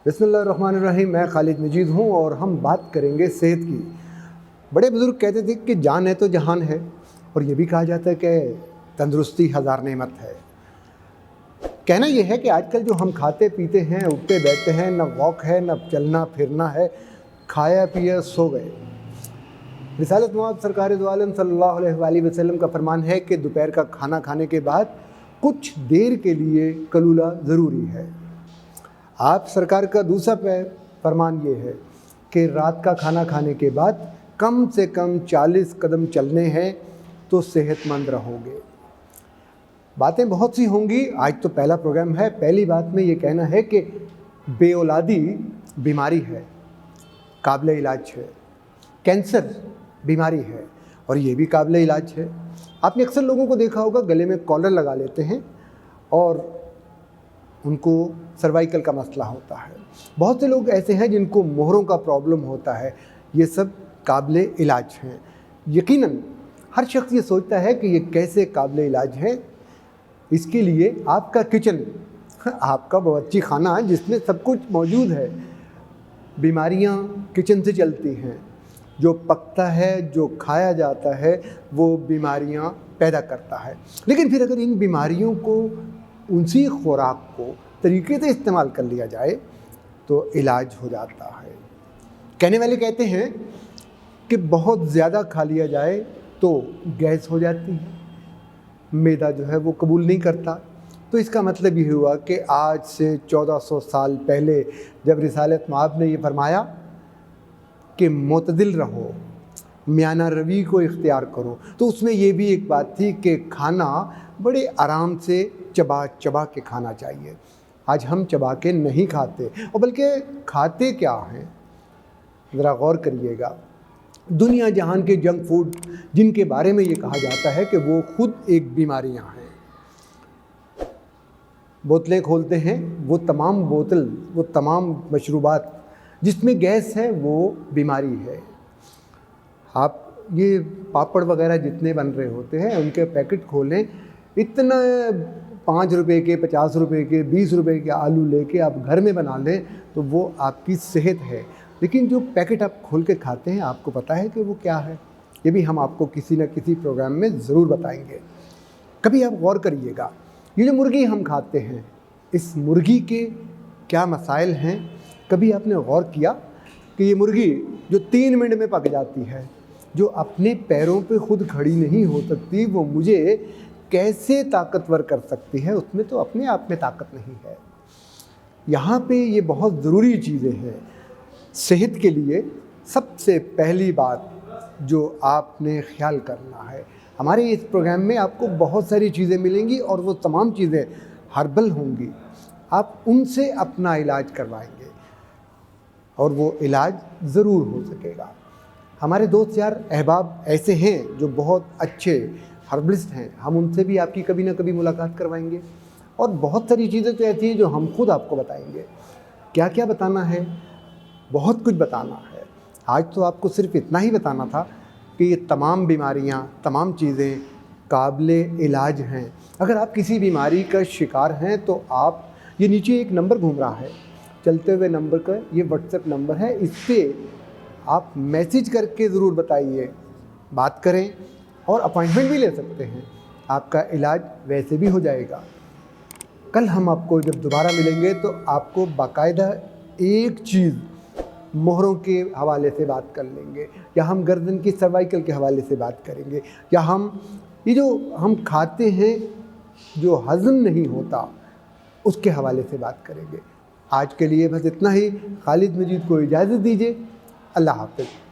बिस्मिल्लाहिर्रहमानिर्रहीम। मैं खालिद मजीद हूँ और हम बात करेंगे सेहत की। बड़े बुज़ुर्ग कहते थे कि जान है तो जहान है, और ये भी कहा जाता है कि तंदुरुस्ती हज़ार नेमत है। कहना यह है कि आजकल जो हम खाते पीते हैं, उठते बैठते हैं, न वॉक है, न चलना फिरना है, खाया पिया सो गए। रिसालत मआब सरकार दो आलम सल्लल्लाहु अलैहि वसल्लम का फरमान है कि दोपहर का खाना खाने के बाद कुछ देर के लिए कलूला ज़रूरी है। आप सरकार का दूसरा फरमान ये है कि रात का खाना खाने के बाद कम से कम 40 कदम चलने हैं तो सेहतमंद रहोगे। बातें बहुत सी होंगी, आज तो पहला प्रोग्राम है। पहली बात में ये कहना है कि बेऔलादी बीमारी है, काबिल इलाज है। कैंसर बीमारी है और ये भी काबिल इलाज है। आपने अक्सर लोगों को देखा होगा गले में कॉलर लगा लेते हैं और उनको सर्वाइकल का मसला होता है। बहुत से लोग ऐसे हैं जिनको मोहरों का प्रॉब्लम होता है। ये सब काबिल इलाज हैं। यकीनन हर शख्स ये सोचता है कि ये कैसे काबिल इलाज है। इसके लिए आपका किचन, आपका बावर्ची खाना जिसमें सब कुछ मौजूद है। बीमारियां किचन से चलती हैं। जो पकता है, जो खाया जाता है, वो बीमारियां पैदा करता है। लेकिन फिर अगर इन बीमारियों को, उसी खुराक को तरीके से इस्तेमाल कर लिया जाए तो इलाज हो जाता है। कहने वाले कहते हैं कि बहुत ज़्यादा खा लिया जाए तो गैस हो जाती है, मैदा जो है वो कबूल नहीं करता। तो इसका मतलब ये हुआ कि आज से 1400 साल पहले जब रिसालत मआब ने ये फरमाया कि मोतदिल रहो, म्याना रवी को इख्तियार करो, तो उसमें ये भी एक बात थी कि खाना बड़े आराम से चबा चबा के खाना चाहिए। आज हम चबा के नहीं खाते, और बल्कि खाते क्या हैं ज़रा गौर करिएगा। दुनिया जहान के जंक फूड जिनके बारे में ये कहा जाता है कि वो खुद एक बीमारियां हैं। बोतलें खोलते हैं, वो तमाम मशरूबात जिसमें गैस है वो बीमारी है। आप ये पापड़ वगैरह जितने बन रहे होते हैं उनके पैकेट खोलें, इतना 5 रुपए के, 50 रुपए के, 20 रुपए के आलू लेके आप घर में बना लें तो वो आपकी सेहत है। लेकिन जो पैकेट आप खोल के खाते हैं, आपको पता है कि वो क्या है? ये भी हम आपको किसी न किसी प्रोग्राम में ज़रूर बताएंगे। कभी आप गौर करिएगा, ये जो मुर्गी हम खाते हैं, इस मुर्गी के क्या मसाइल हैं? कभी आपने गौर किया कि ये मुर्गी जो 3 मिनट में पक जाती है, जो अपने पैरों पे खुद खड़ी नहीं हो सकती, वो मुझे कैसे ताकतवर कर सकती है? उसमें तो अपने आप में ताकत नहीं है। यहाँ पे ये बहुत ज़रूरी चीज़ें हैं सेहत के लिए। सबसे पहली बात जो आपने ख्याल करना है, हमारे इस प्रोग्राम में आपको बहुत सारी चीज़ें मिलेंगी और वो तमाम चीज़ें हर्बल होंगी। आप उनसे अपना इलाज करवाएंगे और वो इलाज ज़रूर हो सकेगा। हमारे दोस्त यार अहबाब ऐसे हैं जो बहुत अच्छे हर्बलिस्ट हैं, हम उनसे भी आपकी कभी ना कभी मुलाकात करवाएंगे। और बहुत सारी चीज़ें तो ऐसी हैं जो हम खुद आपको बताएंगे। क्या क्या बताना है? बहुत कुछ बताना है। आज तो आपको सिर्फ इतना ही बताना था कि ये तमाम बीमारियां, तमाम चीज़ें काबिले इलाज हैं। अगर आप किसी बीमारी का शिकार हैं तो आप, ये नीचे एक नंबर घूम रहा है, चलते हुए नंबर का ये व्हाट्सएप नंबर है, इस पर आप मैसेज करके ज़रूर बताइए, बात करें और अपॉइंटमेंट भी ले सकते हैं। आपका इलाज वैसे भी हो जाएगा। कल हम आपको जब दोबारा मिलेंगे तो आपको बाकायदा एक चीज़ मोहरों के हवाले से बात कर लेंगे, या हम गर्दन की सर्वाइकल के हवाले से बात करेंगे, या हम ये जो हम खाते हैं जो हज़म नहीं होता उसके हवाले से बात करेंगे। आज के लिए बस इतना ही। खालिद मजीद को इजाज़त दीजिए। अल्लाह हाफ़िज़।